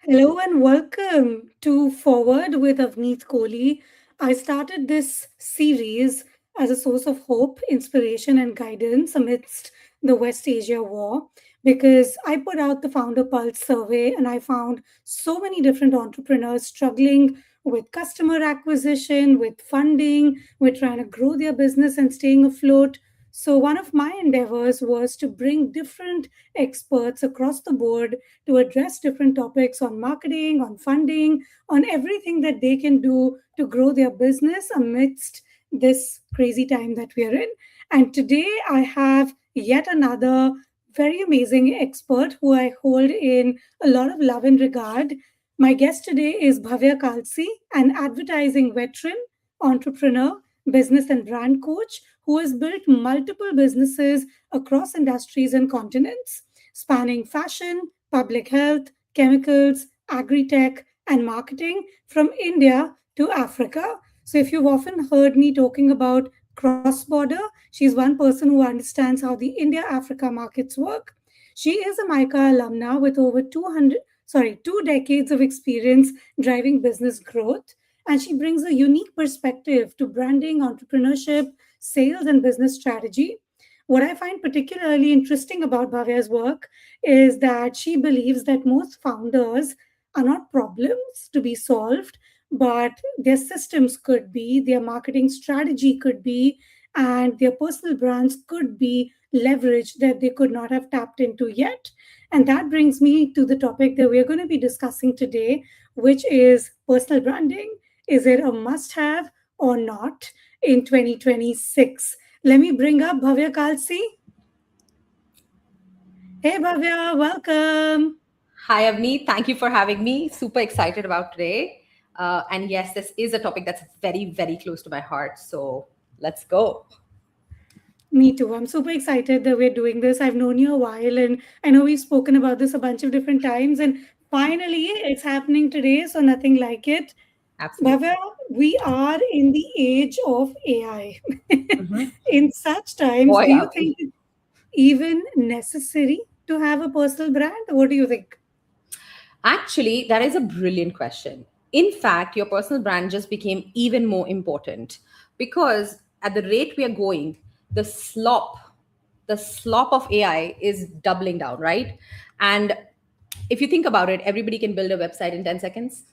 Hello and welcome to Forward with Avneet Kohli. I started this series as a source of hope, inspiration, and guidance amidst the West Asia war because I put out the Founder Pulse survey and I found so many different entrepreneurs struggling with customer acquisition, with funding, with trying to grow their business and staying afloat. So, one of my endeavors was to bring different experts across the board to address different topics on marketing, on funding, on everything that they can do to grow their business amidst this crazy time that we are in. And today I have yet another very amazing expert who I hold in a lot of love and regard. My guest today is Bhavya Kalsi, an advertising veteran, entrepreneur, business and brand coach who has built multiple businesses across industries and continents, spanning fashion, public health, chemicals, agri tech, and marketing from India to Africa. So, if you've often heard me talking about cross border, she's one person who understands how the India Africa markets work. She is a MICA alumna with over 2 decades of experience driving business growth. And she brings a unique perspective to branding, entrepreneurship, sales, and business strategy. What I find particularly interesting about Bhavya's work is that she believes that most founders are not problems to be solved, but their systems could be, their marketing strategy could be, and their personal brands could be leverage that they could not have tapped into yet. And that brings me to the topic that we're going to be discussing today, which is personal branding. Is it a must have or not in 2026? Let me bring up Bhavya Kalsi. Hey Bhavya, welcome. Hi, Avneet. Thank you for having me. Super excited about today. And yes, this is a topic that's very, very close to my heart. So let's go. Me too. I'm super excited that we're doing this. I've known you a while and I know we've spoken about this a bunch of different times and finally it's happening today, so nothing like it. Bhavya, Absolutely. we are in the age of AI. Mhm. In such times, Boy, do you are think we. it's even necessary to have a personal brand? What do you think? Actually, that is a brilliant question. In fact, your personal brand just became even more important because at the rate we are going, the slop, the slop of AI is doubling down, right? And if you think about it, everybody can build a website in 10 seconds.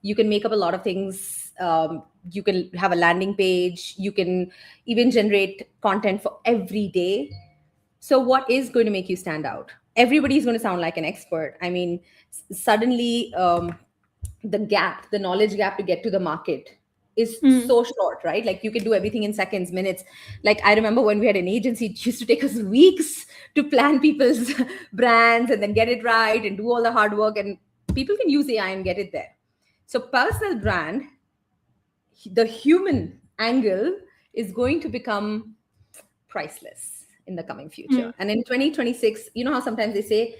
You can make up a lot of things. You can have a landing page. You can even generate content for every day. So what is going to make you stand out? Everybody is going to sound like an expert. I mean, suddenly the knowledge gap to get to the market is Hmm. so short, right? Like you can do everything in seconds, minutes. Like I remember when we had an agency, it used to take us weeks to plan people's brands and then get it right and do all the hard work. And people can use AI and get it there. So personal brand, the human angle is going to become priceless in the coming future. Hmm. And in 2026, you know how sometimes they say,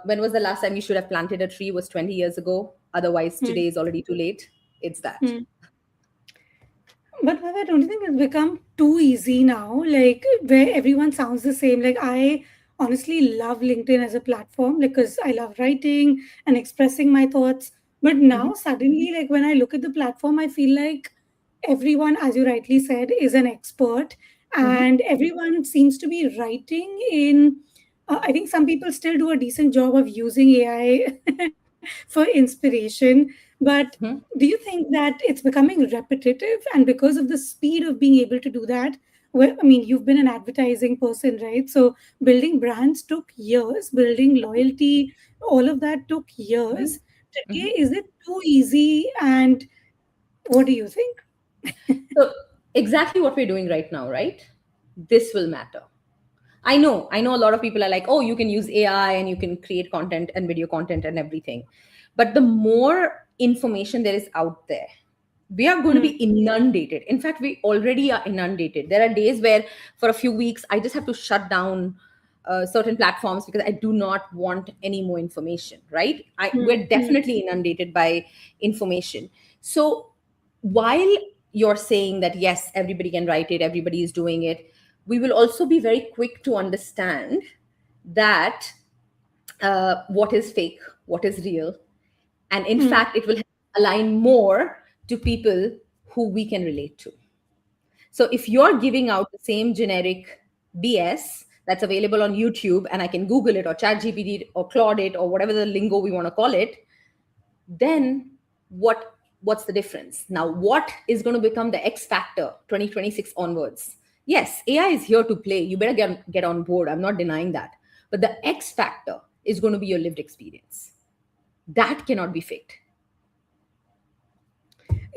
when was the last time you should have planted a tree was 20 years ago. Otherwise, Hmm. today is already too late. It's that. Hmm. But Bhavya, don't you think it's become too easy now? Like where everyone sounds the same. Like I honestly love LinkedIn as a platform because I love writing and expressing my thoughts. But Mhm. now suddenly, like when I look at the platform, I feel like everyone, as you rightly said, is an expert, Mhm. and everyone seems to be writing in. I think some people still do a decent job of using AI for inspiration, but Mhm. do you think that it's becoming repetitive? And because of the speed of being able to do that, well, I mean, you've been an advertising person, right? So building brands took years, building loyalty, all of that took Mhm. years. Today, Mhm. is it too easy? And what do you think? So exactly what we're doing right now, right? This will matter. I know a lot of people are like, oh, you can use AI and you can create content and video content and everything. But the more information there is out there, we are going to be Hmm. inundated. In fact, we already are inundated. There are days where for a few weeks, I just have to shut down certain platforms because I do not want any more information, right? Hmm. We're Hmm. definitely inundated by information. So while you're saying that yes, everybody can write it, everybody is doing it, we will also be very quick to understand that what is fake, what is real, And in Hmm. fact, it will align more to people who we can relate to. So if you're giving out the same generic BS that's available on YouTube and I can Google it or ChatGPT or Claude it or whatever the lingo we want to call it, then what's the difference? Now, what is going to become the X factor 2026 onwards? Yes, AI is here to play. You better get on board. I'm not denying that. But the X factor is going to be your lived experience. That cannot be faked.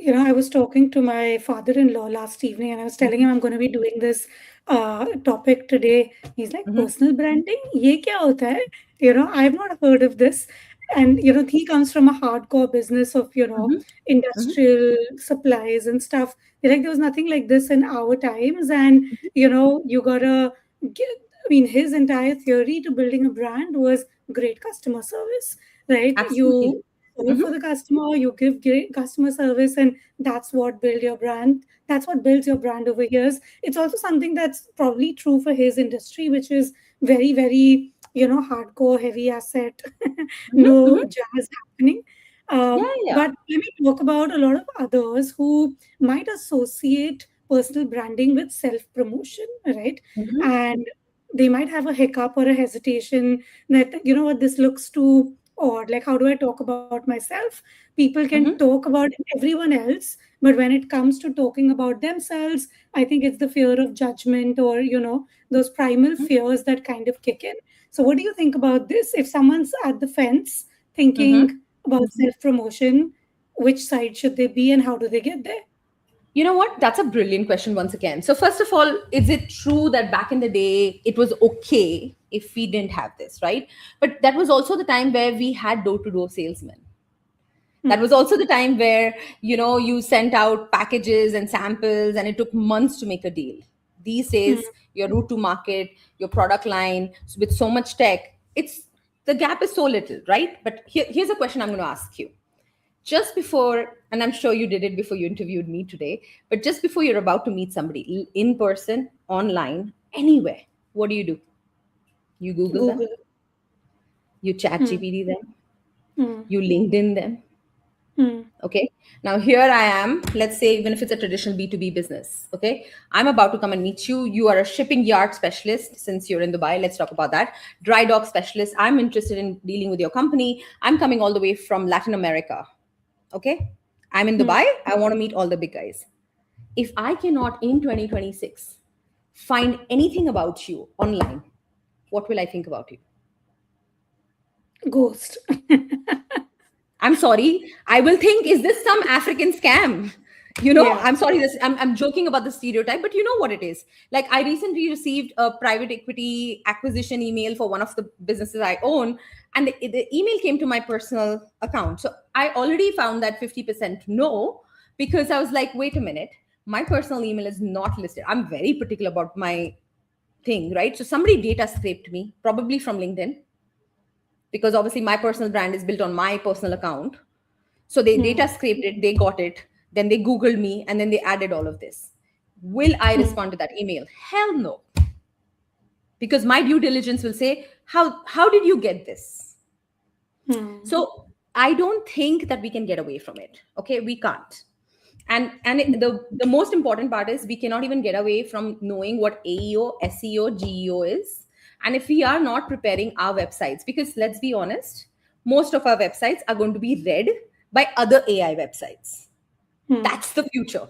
I was talking to my father-in-law last evening and I was telling him I'm going to be doing this topic today. He's like, Mhm, personal branding? Ye kya hota hai? I've not heard of this. And, he comes from a hardcore business of, mhm, mhm, industrial supplies and stuff. They're like, there was nothing like this in our times. And, mhm. you gotta get, his entire theory to building a brand was great customer service, right? Absolutely. You solve Mhm, for the customer, you give great customer service, and that's what build your brand. That's what builds your brand over here. It's also something that's probably true for his industry, which is very, very, hardcore, heavy asset, mhm, no mhm. jazz happening. Yeah, yeah. But let me talk about a lot of others who might associate personal branding with self promotion, right? Mhm, And they might have a hiccup or a hesitation that, what, this looks too odd. Like, how do I talk about myself? People can mhm, talk about everyone else, but when it comes to talking about themselves, I think it's the fear of judgment or, those primal mhm, fears that kind of kick in. So, what do you think about this? If someone's at the fence mhm. thinking about self promotion, which side should they be and how do they get there? You know what? That's a brilliant question once again. So, first of all, is it true that back in the day it was okay if we didn't have this, right? But that was also the time where we had door to door salesmen. That was Hmm. also the time where, you sent out packages and samples and it took months to make a deal. These Hmm. days, your route to market, your product line, with so much tech, it's the gap is so little, right? But here's a question I'm going to ask you. Just before, and I'm sure you did it before you interviewed me today, but just before you're about to meet somebody in person, online, anywhere, what do? You Google them, Google. you chat Hmm. GPT them, Hmm. you LinkedIn them. Hmm. Okay. Now here I am. Let's say even if it's a traditional B2B business. Okay. I'm about to come and meet you. You are a shipping yard specialist since you're in Dubai. Let's talk about that. Dry dock specialist. I'm interested in dealing with your company. I'm coming all the way from Latin America. Okay. I'm in Hmm. Dubai. I want to meet all the big guys. If I cannot in 2026 find anything about you online, what will I think about you? Ghost. I'm sorry. I will think, is this some African scam? Yeah. I'm sorry. I'm joking about the stereotype, but you know what it is. Like, I recently received a private equity acquisition email for one of the businesses I own, and the email came to my personal account. So I already found that 50% no, because I was like, wait a minute, my personal email is not listed. I'm very particular about my thing, right? So somebody data scraped me, probably from LinkedIn, because obviously my personal brand is built on my personal account. So they Hmm. data scraped it, they got it, then they Googled me, and then they added all of this. Will I Hmm. respond to that email? Hell no. Because my due diligence will say, how did you get this? Hmm. So I don't think that we can get away from it. Okay, we can't. The most important part is we cannot even get away from knowing what AEO, SEO, GEO is. And if we are not preparing our websites, because let's be honest, most of our websites are going to be read by other AI websites. Hmm. That's the future.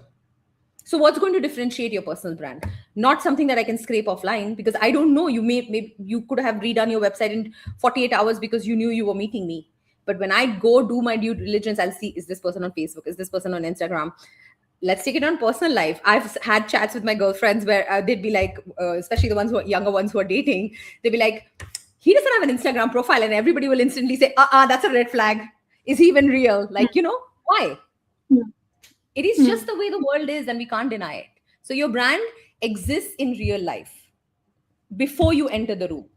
So what's going to differentiate your personal brand? Not something that I can scrape offline, because I don't know. Maybe you could have redone your website in 48 hours because you knew you were meeting me. But when I go do my due diligence, I'll see, is this person on Facebook? Is this person on Instagram? Let's take it on personal life. I've had chats with my girlfriends where they'd be like, especially the ones who are younger ones who are dating, they'd be like, he doesn't have an Instagram profile, and everybody will instantly say, that's a red flag. Is he even real? Like, why? Hmm. It is Hmm. just the way the world is, and we can't deny it. So your brand exists in real life before you enter the room.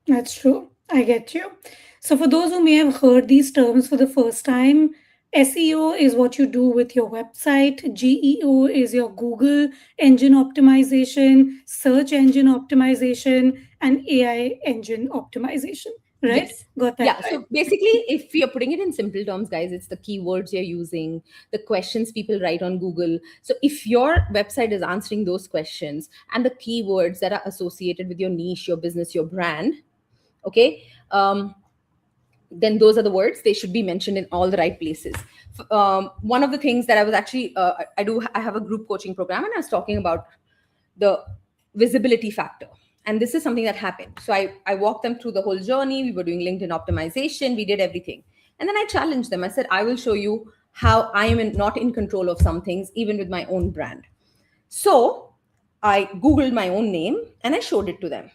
That's true. I get you. So, for those who may have heard these terms for the first time, SEO is what you do with your website, GEO is your Google engine optimization, search engine optimization, and AI engine optimization. right? Yes. Got that Yeah. right. So basically, if you're putting it in simple terms, guys, it's the keywords you're using, the questions people write on Google. So if your website is answering those questions and the keywords that are associated with your niche, your business, your brand, okay, then those are the words. They should be mentioned in all the right places. One of the things that I was actually, I have a group coaching program, and I was talking about the visibility factor. And this is something that happened. So I walked them through the whole journey. We were doing LinkedIn optimization. We did everything. And then I challenged them. I said, I will show you how I am not in control of some things, even with my own brand. So I Googled my own name and I showed it to them.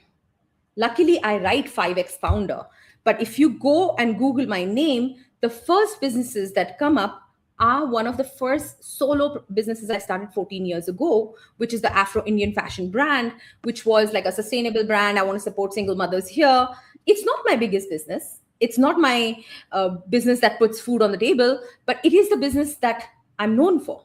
Luckily, I write 5x founder. But if you go and Google my name, the first businesses that come up are one of the first solo businesses I started 14 years ago, which is the Afro Indian fashion brand, which was like a sustainable brand. I want to support single mothers here. It's not my biggest business. It's not my business that puts food on the table, but it is the business that I'm known for.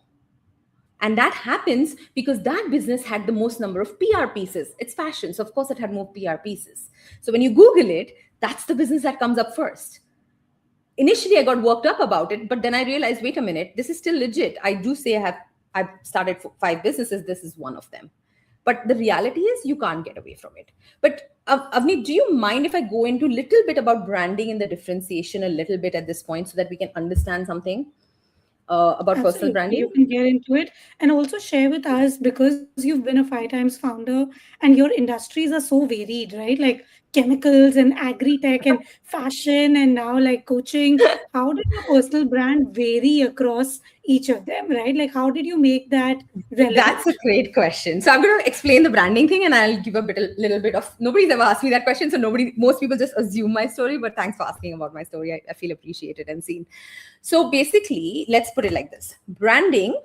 And that happens because that business had the most number of PR pieces. It's fashion. So, of course, it had more PR pieces. So, when you Google it, that's the business that comes up first. Initially, I got worked up about it, but then I realized, wait a minute, this is still legit. I do say I've started 5 businesses. This is one of them. But the reality is you can't get away from it. But Avneet, do you mind if I go into a little bit about branding and the differentiation a little bit at this point so that we can understand something about personal Absolutely, you branding? can get into it and also share with us, because you've been a 5 times founder and your industries are so varied, right? Like chemicals and agri tech and fashion and now like coaching. How did your personal brand vary across each of them, right? Like, how did you make that That's a relevant? great question. So I'm going to explain the branding thing, and I'll give a little bit of. Nobody's ever asked me that question, so most people just assume my story. But thanks for asking about my story. I feel appreciated and seen. So basically, let's put it like this: branding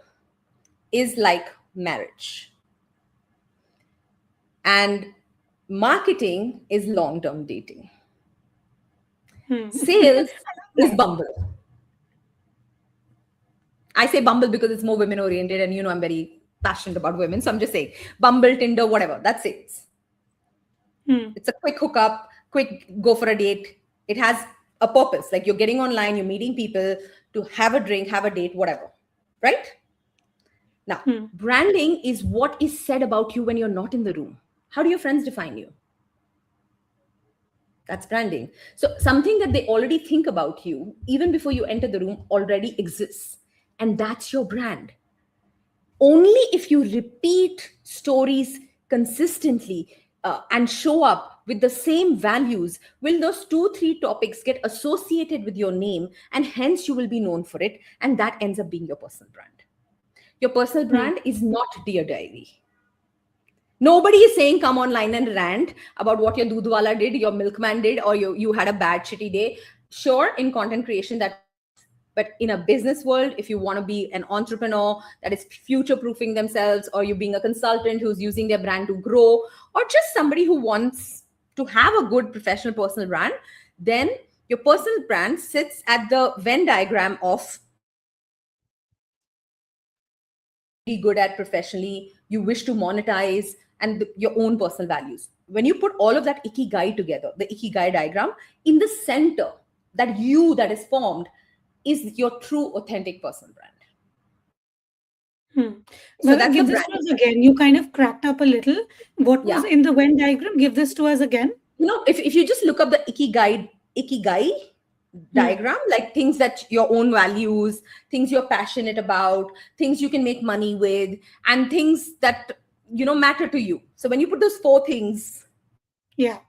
is like marriage, and marketing is long-term dating. Hmm. Sales is Bumble. I say Bumble because it's more women oriented, and I'm very passionate about women, so I'm just saying Bumble, Tinder, whatever. That's it. Hmm. It's a quick hookup, quick go for a date. It has a purpose. Like you're getting online, you're meeting people to have a drink, have a date, whatever. Right? Now, Hmm. branding is what is said about you when you're not in the room. How do your friends define you? That's branding. So, something that they already think about you, even before you enter the room, already exists. And that's your brand. Only if you repeat stories consistently and show up with the same values will those 2 3 topics get associated with your name, and hence you will be known for it, and that ends up being your personal brand. Your personal Hmm. brand is not Dear Diary. Nobody is saying come online and rant about what your dudwala did, your milkman did, or you had a bad shitty day. Sure, in content creation that works, but in a business world, if you want to be an entrepreneur that is future proofing themselves, or you being a consultant who's using their brand to grow, or just somebody who wants to have a good professional personal brand, then your personal brand sits at the Venn diagram of what you're really good at professionally, you wish to monetize, and your own personal values. When you put all of that ikigai together, the ikigai diagram, in the center, that is formed is your true authentic personal brand. Hmm. So Well, that's the give this to branding. us again. You kind of cracked up a little. What was Yeah. in the Venn diagram? Give this to us again. If you just look up the ikigai Hmm. diagram, like things that your own values, things you're passionate about, things you can make money with, and things that matter to you. So when you put those 4 things Yeah.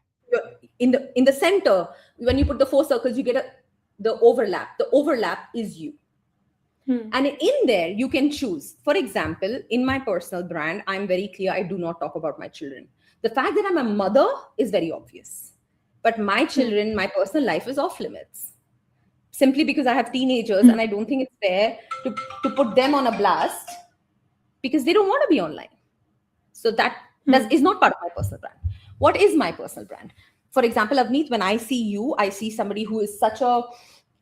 in the center, when you put the 4 circles, you get the overlap is you. Hmm. And in there you can choose. For example, in my personal brand, I'm very clear, I do not talk about my children. The fact that I'm a mother is very obvious, but my Hmm. children, my personal life is off limits, simply because I have teenagers, Hmm. and I don't think it's fair to put them on a blast because they don't want to be online. So that Hmm. is not part of my personal brand. What is my personal brand? For example, Avneet, when I see you, I see somebody who is such a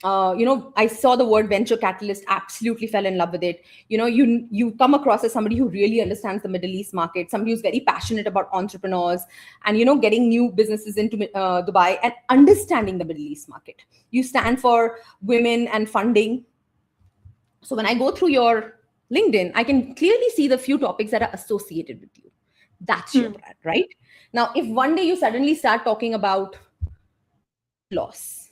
I saw the word venture catalyst, absolutely fell in love with it. You come across as somebody who really understands the Middle East market, somebody who's very passionate about entrepreneurs, and getting new businesses into Dubai and understanding the Middle East market. You stand for women and funding. So when I go through your LinkedIn, I can clearly see the few topics that are associated with you. That's your Hmm. brand, right? Now, if one day you suddenly start talking about weight loss,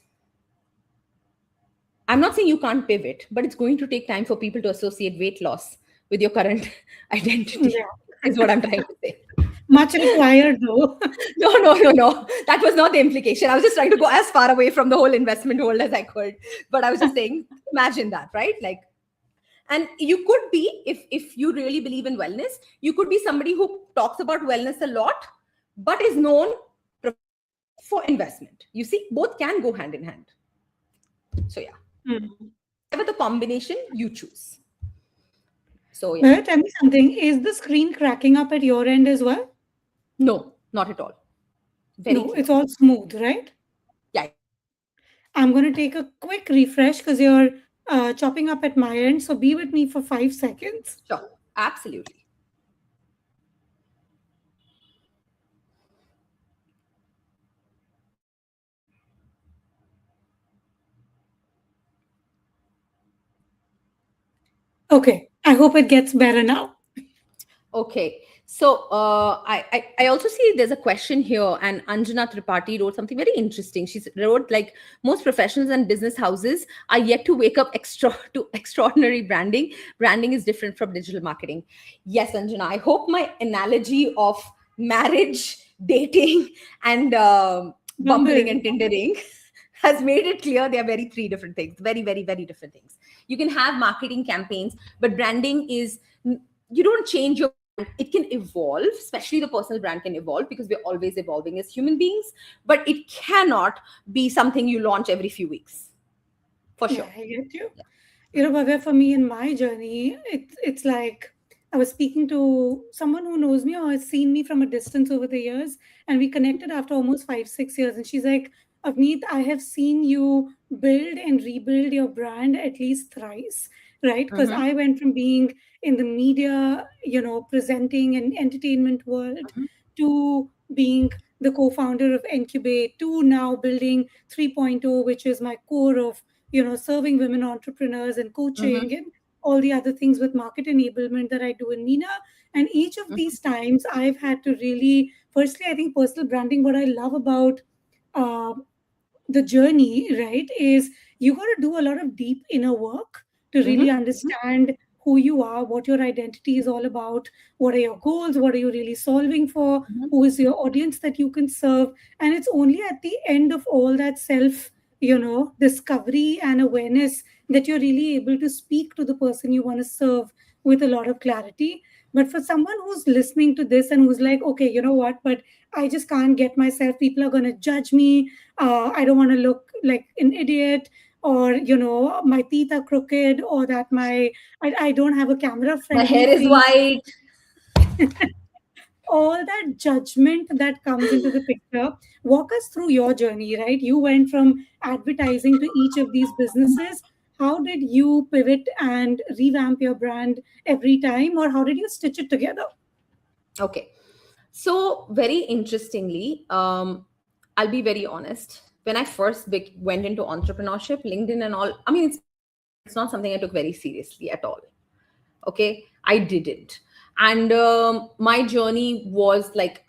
I'm not saying you can't pivot, but it's going to take time for people to associate weight loss with your current identity, Yeah. is what I'm trying to say. Much required though. No, no, no, no. That was not the implication. I was just trying to go as far away from the whole investment world as I could. But I was just saying, imagine that, right? Like, and you could be, if you really believe in wellness, you could be somebody who talks about wellness a lot, but is known for investment. You see, both can go hand in hand. So yeah, Hmm. whatever the combination you choose. So yeah. Well, tell me something. Is the screen cracking up at your end as well? No, not at all. Very No, clear. it's all smooth, right? Yeah, yeah. I'm going to take a quick refresh because you're chopping up at my end. So be with me for 5 seconds. Sure. Absolutely. Okay, I hope it gets better now. Okay. So I also see there's a question here, and Anjana Tripathi wrote something very interesting. She wrote like most professionals and business houses are yet to wake up to extraordinary branding. Branding is different from digital marketing. Yes, Anjana. I hope my analogy of marriage, dating, and bumbling Bumble. and tindering has made it clear they are very three different things. Very, very, very different things. You can have marketing campaigns, but branding is, you don't change your, it can evolve, especially the personal brand can evolve because we're always evolving as human beings, but it cannot be something you launch every few weeks, for Yeah, sure. I get you. Yeah. Bhavya, for me in my journey, it's like I was speaking to someone who knows me or has seen me from a distance over the years, and we connected after almost 5, 6 years. And she's like, Avneet, I have seen you build and rebuild your brand at least thrice, right? Because Mm-hmm. I went from being in the media, presenting and entertainment world to being the co-founder of Incubate to now building 3.0, which is my core of serving women entrepreneurs and Mm-hmm. coaching and all the other things with market enablement that I do in MENA. And each of these times, I've had to really, firstly, I think personal branding, what I love about uh, the journey, right, is you got to do a lot of deep inner work to Mm-hmm. really understand who you are, what your identity is all about, what are your goals, what are you really solving for, Mm-hmm. who is your audience that you can serve. And it's only at the end of all that self, discovery and awareness that you're really able to speak to the person you want to serve with a lot of clarity. But for someone who's listening to this and who's like, okay, you know what, but I just can't get myself, people are going to judge me, I don't want to look like an idiot, or my teeth are crooked, or that I don't have a camera My friendly hair is face. white. All that judgment that comes into the picture. Walk us through your journey, right? You went from advertising to each of these businesses. How did you pivot and revamp your brand every time, or how did you stitch it together? Okay. So very interestingly, I'll be very honest. When I first went into entrepreneurship, LinkedIn and all, I mean, it's not something I took very seriously at all. Okay, I didn't. And my journey was like,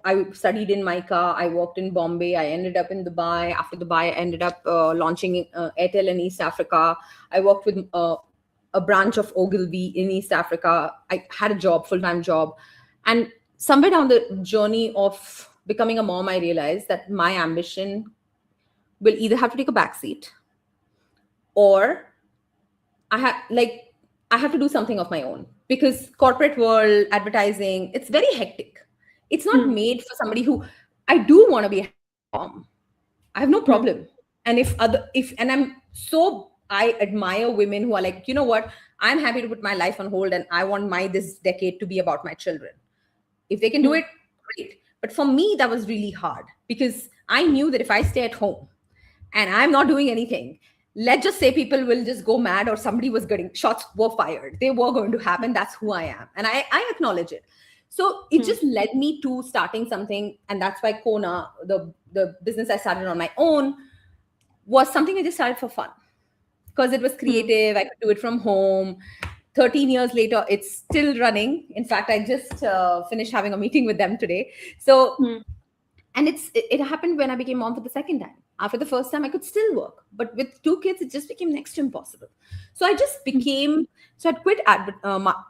I studied in Mica, I worked in Bombay, I ended up in Dubai. After Dubai, I ended up launching Airtel in East Africa. I worked with a branch of Ogilvy in East Africa. I had a job, full-time job. And somewhere down the journey of becoming a mom, I realized that my ambition will either have to take a backseat, or I have to do something of my own, because corporate world, advertising, it's very hectic. It's not Hmm. made for somebody who, I do want to be a mom. I have no Hmm. problem. And if and I'm so, I admire women who are like, you know what, I'm happy to put my life on hold and I want my this decade to be about my children. If they can do Hmm. it, great. But for me, that was really hard, because I knew that if I stay at home, and I'm not doing anything. Let's just say people will just go mad or somebody was getting shots were fired. They were going to happen. That's who I am. And I acknowledge it. So it Hmm. just led me to starting something. And that's why Kona, the business I started on my own, was something I just started for fun because it was Hmm. creative. I could do it from home. 13 years later, it's still running. In fact, I just finished having a meeting with them today. So Hmm. and it happened when I became mom for the second time. After the first time I could still work, but with two kids it just became next to impossible. So I just Hmm. became so I'd quit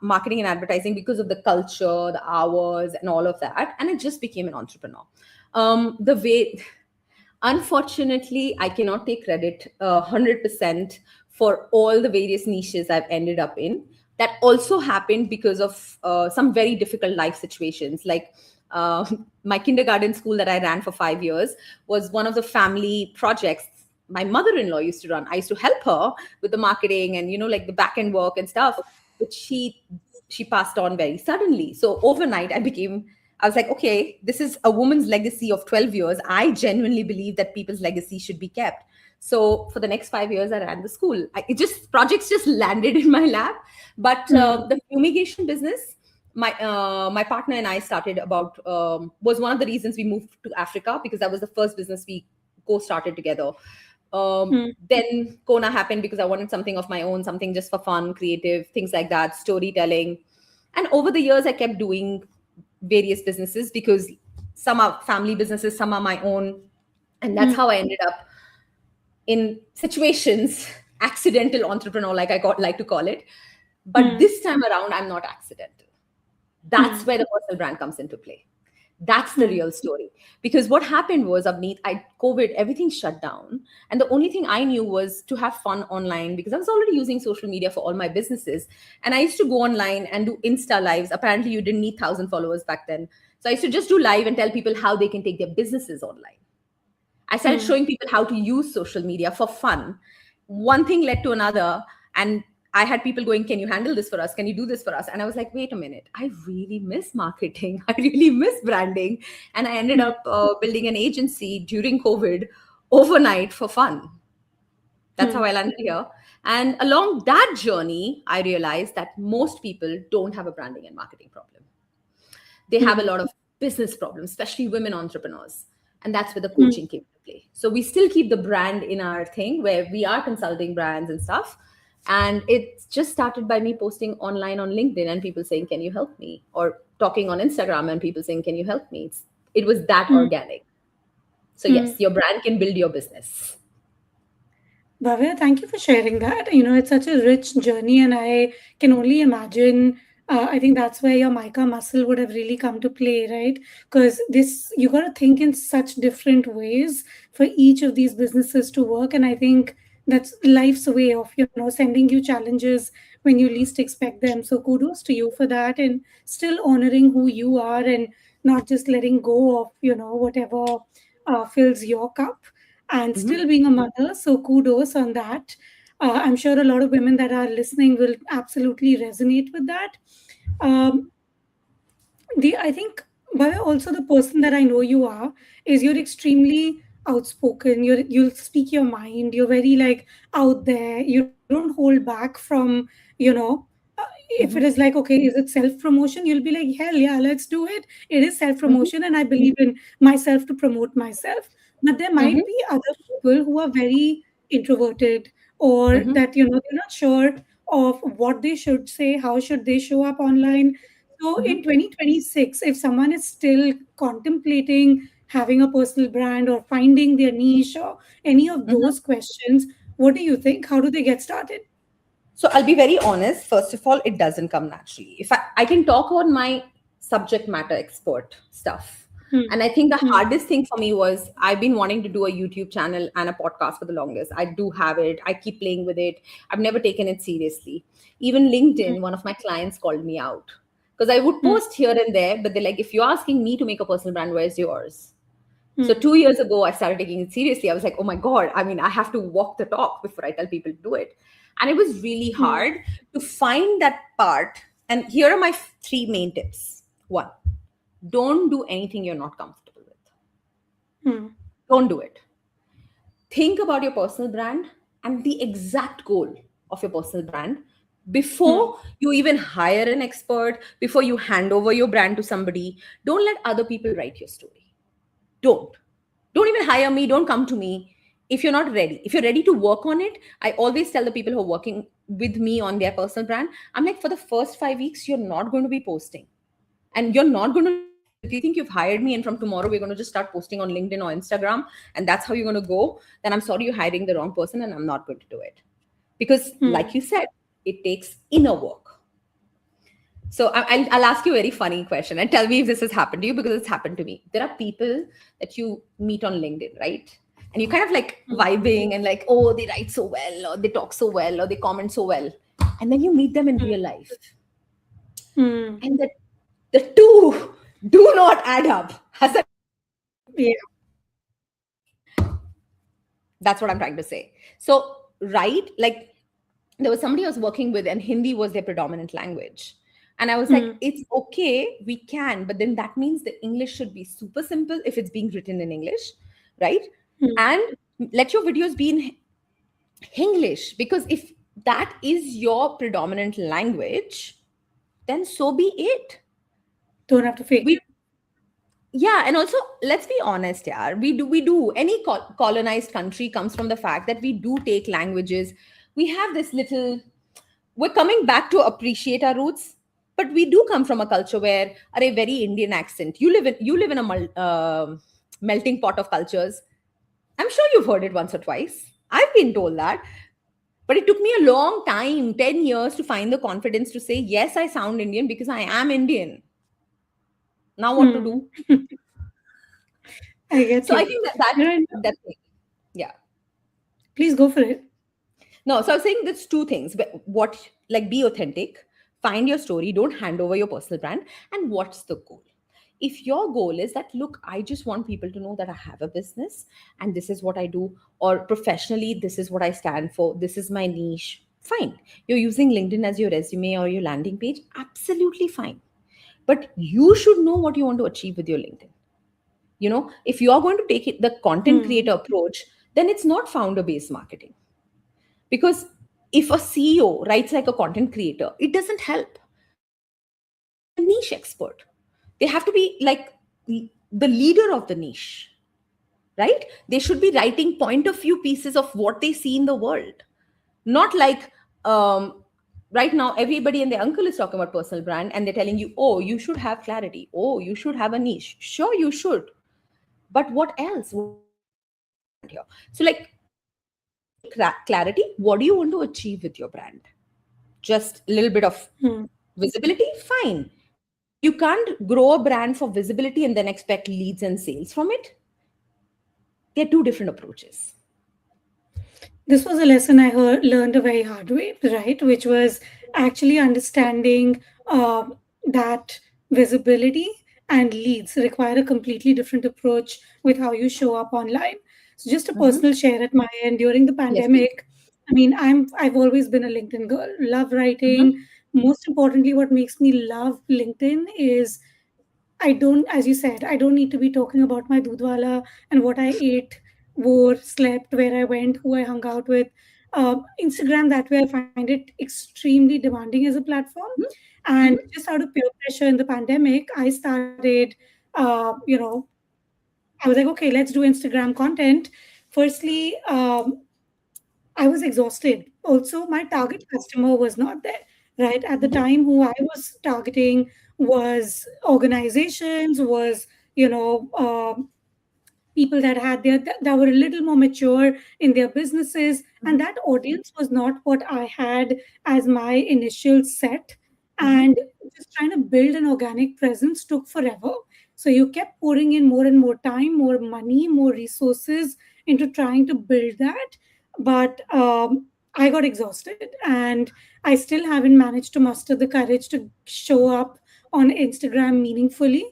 marketing and advertising because of the culture, the hours, and all of that, and I just became an entrepreneur. The way Unfortunately, I cannot take credit 100% for all the various niches I've ended up in. That also happened because of some very difficult life situations. Like my kindergarten school that I ran for 5 years was one of the family projects my mother-in-law used to run. I used to help her with the marketing and like the back end work and stuff, but she passed on very suddenly. So overnight, I was like, okay, this is a woman's legacy of 12 years. I genuinely believe that people's legacy should be kept. So for the next 5 years, I ran the school. Projects just landed in my lap. But Hmm. the fumigation business, my partner and I started about was one of the reasons we moved to Africa, because that was the first business we co-started together. Hmm. Then Kona happened because I wanted something of my own, something just for fun, creative, things like that, storytelling. And over the years, I kept doing various businesses because some are family businesses, some are my own. And that's Hmm. how I ended up in situations, accidental entrepreneur, like to call it. But Hmm. this time around, I'm not accidental. That's Hmm. where the personal brand comes into play. That's the Hmm. real story. Because what happened was, Avneet, COVID, everything shut down. And the only thing I knew was to have fun online, because I was already using social media for all my businesses. And I used to go online and do Insta lives. Apparently, you didn't need 1,000 followers back then. So I used to just do live and tell people how they can take their businesses online. I started Hmm. showing people how to use social media for fun. One thing led to another, and I had people going, "Can you handle this for us? Can you do this for us?" And I was like, "Wait a minute, I really miss marketing. I really miss branding." And I ended Hmm. up building an agency during COVID overnight for fun. That's how Hmm. I landed here. And along that journey, I realized that most people don't have a branding and marketing problem. They have a Hmm. lot of business problems, especially women entrepreneurs. And that's where the Hmm. coaching came to play. So we still keep the brand in our thing where we are consulting brands and stuff. And it just started by me posting online on LinkedIn and people saying, "Can you help me?" Or talking on Instagram and people saying, "Can you help me?" It was that Hmm. organic. So, Hmm. yes, your brand can build your business. Bhavya, thank you for sharing that. It's such a rich journey, and I can only imagine. I think that's where your mica muscle would have really come to play, right? Because you got to think in such different ways for each of these businesses to work. And I think that's life's way of, sending you challenges when you least expect them. So kudos to you for that, and still honoring who you are and not just letting go of, whatever fills your cup and Mhm. still being a mother. So kudos on that. I'm sure a lot of women that are listening will absolutely resonate with that. Um, the I think, but also the person that I know you are is you're extremely outspoken. You'll speak your mind. You're very like out there. You don't hold back from if it is Mhm. like, okay, is it self promotion? You'll be like, hell yeah, let's do it. It is self Mhm. promotion, and I believe in myself to promote myself. But there Mhm. might be other people who are very introverted, or Mhm. that they're not sure of what they should say, how should they show up online. So in Mhm. 2026, if someone is still contemplating having a personal brand or finding their niche or any of Mhm. those questions, what do you think? How do they get started? So I'll be very honest. First of all, it doesn't come naturally. If I can talk about my subject matter expert stuff. Hmm. And I think the Hmm. hardest thing for me was I've been wanting to do a YouTube channel and a podcast for the longest. I do have it. I keep playing with it. I've never taken it seriously. Even Hmm. LinkedIn, one of my clients called me out because I would Hmm. post here and there, but they're like, if you're asking me to make a personal brand, where's yours? So Hmm. 2 years ago, I started taking it seriously. I was like, oh my God, I mean, I have to walk the talk before I tell people to do it. And it was really Hmm. hard to find that part. And here are my three main tips. One, don't do anything you're not comfortable with. Hmm. Don't do it. think about your personal brand and the exact goal of your personal brand Hmm. before you even hire an expert, before you hand over your brand to somebody. Don't let other people write your story. Don't. Don't even hire me. Don't come to me if you're not ready. If you're ready to work on it, I always tell the people who are working with me on their personal brand, I'm like, for the first 5 weeks, you're not going to be posting. And you're not going to learn anything. If you think you've hired me and from tomorrow we're going to just start posting on LinkedIn or Instagram and that's how you're going to go, then I'm sorry, you're hiring the wrong person and I'm not going to do it. Because, like Hmm. you said, it takes inner work. So I'll ask you a very funny question and tell me if this has happened to you because it's happened to me. There are people that you meet on LinkedIn, right? And you kind of like Hmm. vibing and like, oh, they write so well, or they talk so well, or they comment so well. And then you meet them in real life. Hmm. And the two do not add up. Has that happened to you? Yeah. That's what I'm trying to say. So, right, like there was somebody I was working with, and Hindi was their predominant language. And I was like, Hmm. it's okay, we can, but then that means the English should be super simple if it's being written in English, right? Hmm. And let your videos be in English, because if that is your predominant language, then so be it. Don't have to fake We it. Yeah, and also let's be honest, yeah, we do any colonized country comes from the fact that we do take languages. We have this little, we're coming back to appreciate our roots, but we do come from a culture where are a very Indian accent. You live in a melting pot of cultures. I'm sure you've heard it once or twice. I've been told that, but it took me a long time, 10 years, to find the confidence to say yes, I sound Indian because I am Indian. Now what to Hmm. do? I get So I you. think that that You know, that thing. Yeah. please go for it. No, so I was saying there's two things. What, like, be authentic, find your story, don't hand over your personal brand, and what's the goal? If your goal is that, look, I just want people to know that I have a business and this is what I do, or professionally, this is what I stand for, this is my niche, fine. You're using LinkedIn as your resume or your landing page, absolutely fine. But you should know what you want to achieve with your LinkedIn. If you're going to take it the content Hmm. creator approach, then it's not founder based marketing. Because if a CEO writes like a content creator, it doesn't help. They have to be a niche expert. They have to be like the leader of the niche, right? They should be writing point of view pieces of what they see in the world. Not like, right now, everybody and their uncle is talking about personal brand and they're telling you, oh, you should have clarity. Oh, you should have a niche. Sure, you should. But what else? What else is your personal brand here? So, like, A, clarity. What do you want to achieve with your brand? Just a little bit of Hmm. visibility, fine. But you can't grow a brand for visibility and then expect leads and sales from it. They're two different approaches. This was a lesson I learned a very hard way, right? Which was actually understanding that visibility and leads require a completely different approach with how you show up online. So, just a Mhm. personal share at my end during the Yes, please. pandemic. I mean, I've always been a LinkedIn girl. Love writing. Mhm. Most importantly, what makes me love LinkedIn is I don't, as you said, I don't need to be talking about my dudwala and what I ate, wore, slept, where I went, who I hung out with. Instagram, that way, I find it extremely demanding as a platform. And Mhm. just out of peer pressure in the pandemic, I started, I was like, okay, let's do Instagram content. Firstly, I was exhausted. Also, my target customer was not there, right? At the Mhm. time, who I was targeting was organizations, was, you know, people that had that were a little more mature in their businesses, and Mhm. that audience was not what I had as my initial set. Mhm. And just trying to build an organic presence took forever. So you kept pouring in more and more time, more money, more resources into trying to build that. But I got exhausted, and I still haven't managed to muster the courage to show up on Instagram meaningfully.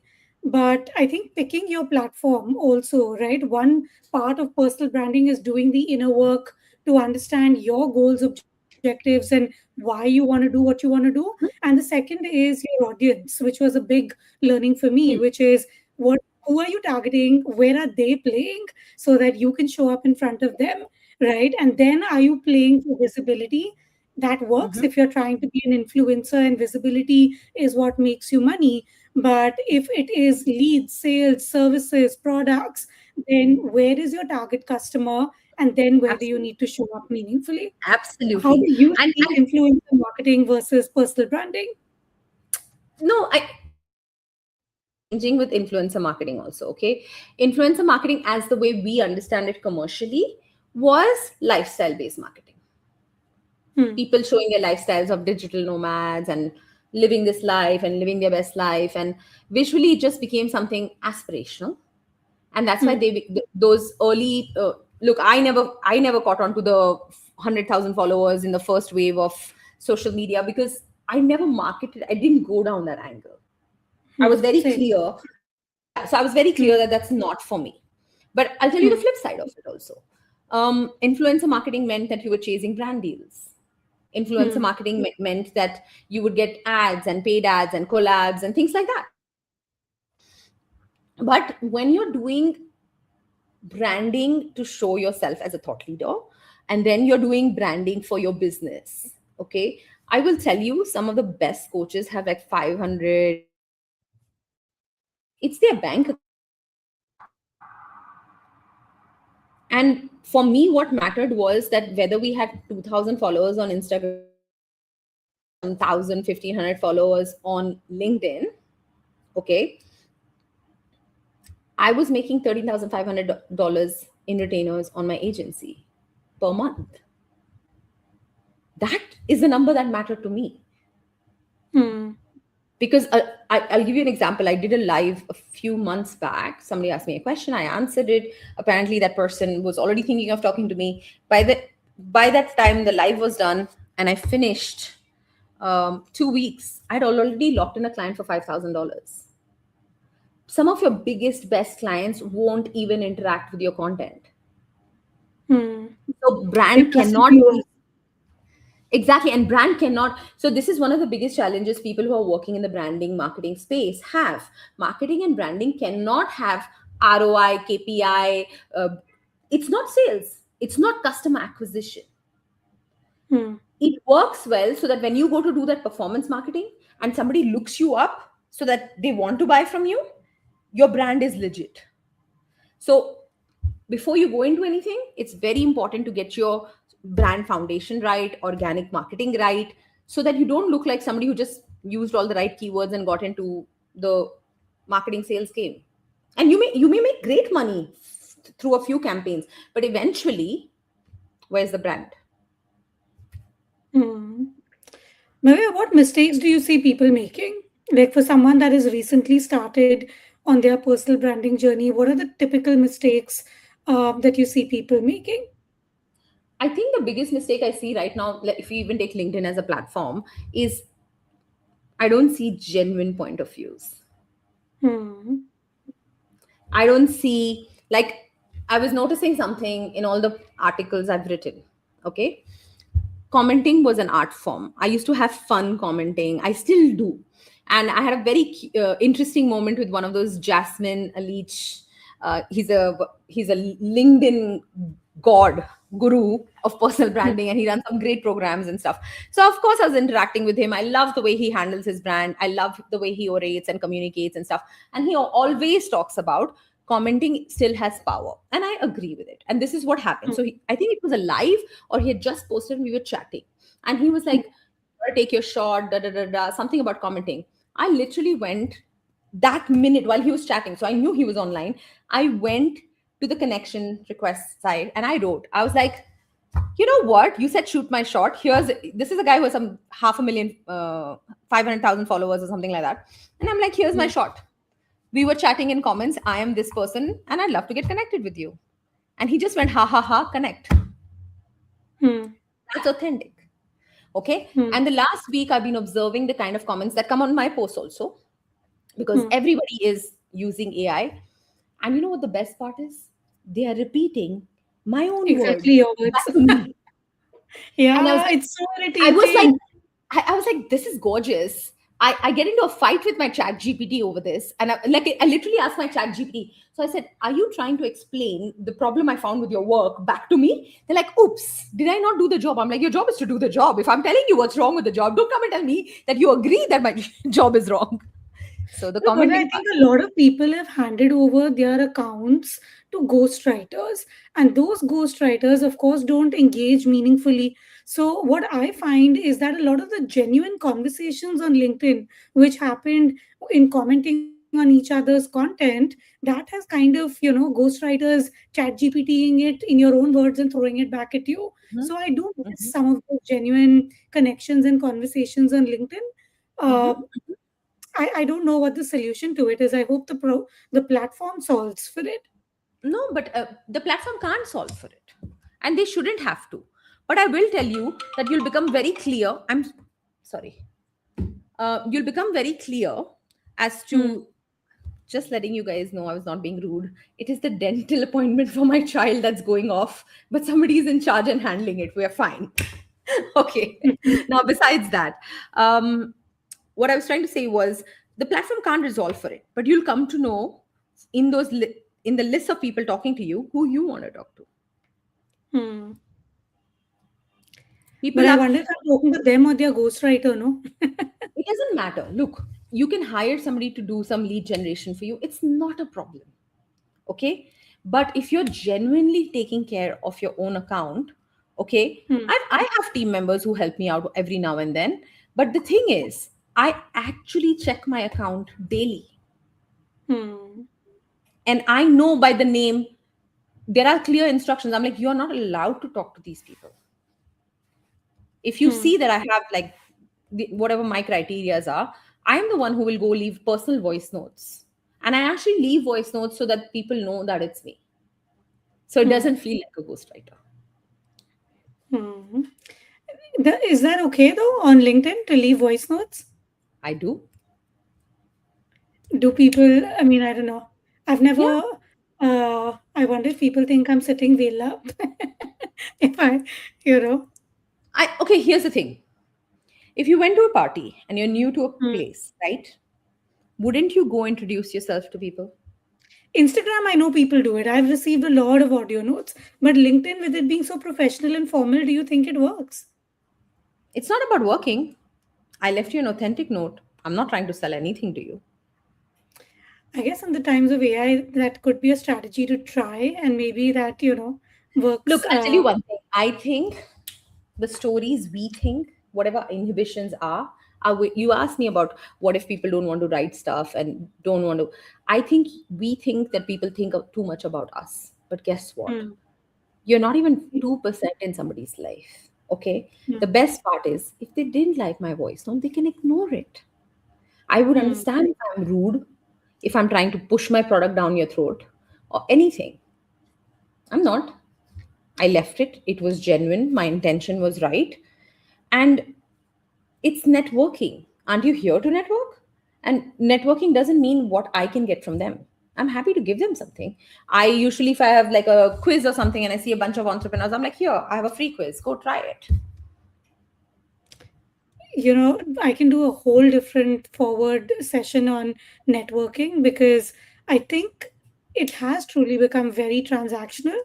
But I think picking your platform also, right? One part of personal branding is doing the inner work to understand your goals, objectives, and why you want to do what you want to do. And the second is your audience, which was a big learning for me, which is what who are you targeting, where are they playing, so that you can show up in front of them, right? And then are you playing for visibility? That works Mhm. if you're trying to be an influencer and visibility is what makes you money. But if it is leads, sales, services, products, then where is your target customer, and then where do you Absolutely. need to show up meaningfully? How do Absolutely. you see And influencer marketing versus personal branding? no, things are changing with influencer marketing also. Okay. Influencer marketing, as the way we understand it commercially, was lifestyle based marketing. Hmm. People showing their lifestyles of digital nomads and living this life and living their best life. And visually, it just became something aspirational. And that's why Hmm. those early look, I never caught on to the 100,000 followers in the first wave of social media, because I never marketed. I didn't go down that angle. I was Hmm. very Same. clear. Yeah, so I was very Hmm. clear that that's not for me. But I'll tell you the Hmm. flip side of it also. Influencer marketing meant that you were chasing brand deals. Influencer Hmm. marketing meant that you would get ads and paid ads and collabs and things like that. But when you're doing branding to show yourself as a thought leader, and then you're doing branding for your business, okay, I will tell you, some of the best coaches have like 500, 1 million followers. It's their bank account. And for me, what mattered was that whether we had 2,000 followers on Instagram or some 1,000, 1,500 followers on LinkedIn, okay, I was making $13,500 in retainers on my agency per month. That is the number that mattered to me. Hmm. Because I'll give you an example. I did a live a few months back. Somebody asked me a question. I answered it. Apparently, that person was already thinking of talking to me. By that time, the live was done, and I finished 2 weeks. I'd already locked in a client for $5,000. Some of your biggest, best clients won't even interact with your content. Hmm. So They brand trust cannot you. be exactly, and brand cannot. So this is one of the biggest challenges people who are working in the branding marketing space have. Marketing and branding cannot have ROI, KPI. It's not sales. It's not customer acquisition. Hmm. It works well so that when you go to do that performance marketing and somebody looks you up so that they want to buy from you, your brand is legit. So before you go into anything, it's very important to get your brand foundation right, organic marketing right, so that you don't look like somebody who just used all the right keywords and got into the marketing sales game. And you may make great money through a few campaigns, but eventually, where's the brand? Hmm. Maybe what mistakes do you see people making? Like for someone that has recently started on their personal branding journey, what are the typical mistakes that you see people making? I think the biggest mistake I see right now, like, if you even take LinkedIn as a platform, is I don't see genuine point of views. Hmm. I don't see, like, I was noticing something in all the articles I've written. Okay. Commenting was an art form. I used to have fun commenting. I still do. And I had a very interesting moment with one of those Jasmine Alich. He's a LinkedIn god, guru of personal Hmm. branding, and he runs some great programs and stuff. So of course I was interacting with him. I love the way he handles his brand. I love the way he orates and communicates and stuff. And he always talks about commenting still has power, and I agree with it. And this is what happened. So I think it was a live, or he had just posted and we were chatting, and he was like, take your shot, da da da da, something about commenting. I literally went that minute while he was chatting, so I knew he was online. I went to the connection request side and I wrote, I was like, you know what, you said shoot my shot. This is a guy who has some half a million 500,000 followers or something like that. And I'm like, here's my Hmm. shot. We were chatting in comments, I am this person and I'd love to get connected with you. And he just went, ha ha ha, connect. Hmm. That's authentic. Okay. Hmm. And the last week I've been observing the kind of comments that come on my post also, because Hmm. everybody is using AI. And you know what the best part is? They are repeating my own words Exactly your back words. to me. And Yeah, it's so I was like, irritating. I was like, this is gorgeous. I get into a fight with my chat GPT over this. And I literally asked my chat GPT. So I said, are you trying to explain the problem I found with your work back to me? They're like, oops, did I not do the job? I'm like, your job is to do the job. If I'm telling you what's wrong with the job, don't come and tell me that you agree that my job is wrong. So the No, but I commenting think part. a lot of people have handed over their accounts to ghostwriters, and those ghostwriters, of course, don't engage meaningfully. So, what I find is that a lot of the genuine conversations on LinkedIn, which happened in commenting on each other's content, that has kind of, ghostwriters chat GPTing it in your own words and throwing it back at you. So, I do miss Mhm, some of those genuine connections and conversations on LinkedIn. mhm, Uh, I don't know what the solution to it is. I hope the platform solves for it. No, but the platform can't solve for it. And they shouldn't have to. But I will tell you that you'll become very clear. I'm sorry. You'll become very clear as Hmm. to, just letting you guys know, I was not being rude. It is the dental appointment for my child that's going off, but somebody is in charge and handling it. We are fine. Okay. Now, besides that, what I was trying to say was the platform can't resolve for it, but you'll come to know in in the list of people talking to you who you want to talk to. Hmm. But People I are, wonder if I'm talking to them or their ghostwriter, no? it doesn't matter. Look, you can hire somebody to do some lead generation for you. It's not a problem. Okay. But if you're genuinely taking care of your own account, okay, Hmm. I have team members who help me out every now and then. But the thing is, I actually check my account daily. Hmm. And I know by the name, there are clear instructions. I'm like, you're not allowed to talk to these people. If you see Hmm. that I have like whatever my criterias are, I am the one who will go leave personal voice notes. And I actually leave voice notes so that people know that it's me. So it Hmm. doesn't feel like a ghostwriter. Hmm. Is that okay though on LinkedIn to leave voice notes? I do. Do people, I mean, I don't know. I've Yeah. never, I wonder if people think I'm sitting well up. If I, you know. Okay, here's the thing. If you went to a party and you're new to a Hmm. place, right? Wouldn't you go introduce yourself to people? Instagram, I know people do it. I've received a lot of audio notes. But LinkedIn, with it being so professional and formal, do you think it works? It's not about working. I left you an authentic note. I'm not trying to sell anything to you. I guess in the times of AI, that could be a strategy to try, and maybe that, Look, works. I'll tell you one thing. I think the stories we think, whatever inhibitions you asked me about what if people don't want to write stuff and don't want to. I think we think that people think too much about us. But guess what? Hmm. You're not even 2% in somebody's life. Okay. The Hmm. best part is if they didn't like my voice, no, they can ignore it. I would Hmm. understand if I'm rude, if I'm trying to push my product down your throat or anything. I'm not. I left it. It was genuine. My intention was right. And it's networking. Aren't you here to network? And networking doesn't mean what I can get from them. I'm happy to give them something. I usually, if I have like a quiz or something and I see a bunch of entrepreneurs, I'm like, here, I have a free quiz. Go try it. I can do a whole different forward session on networking because I think it has truly become very transactional,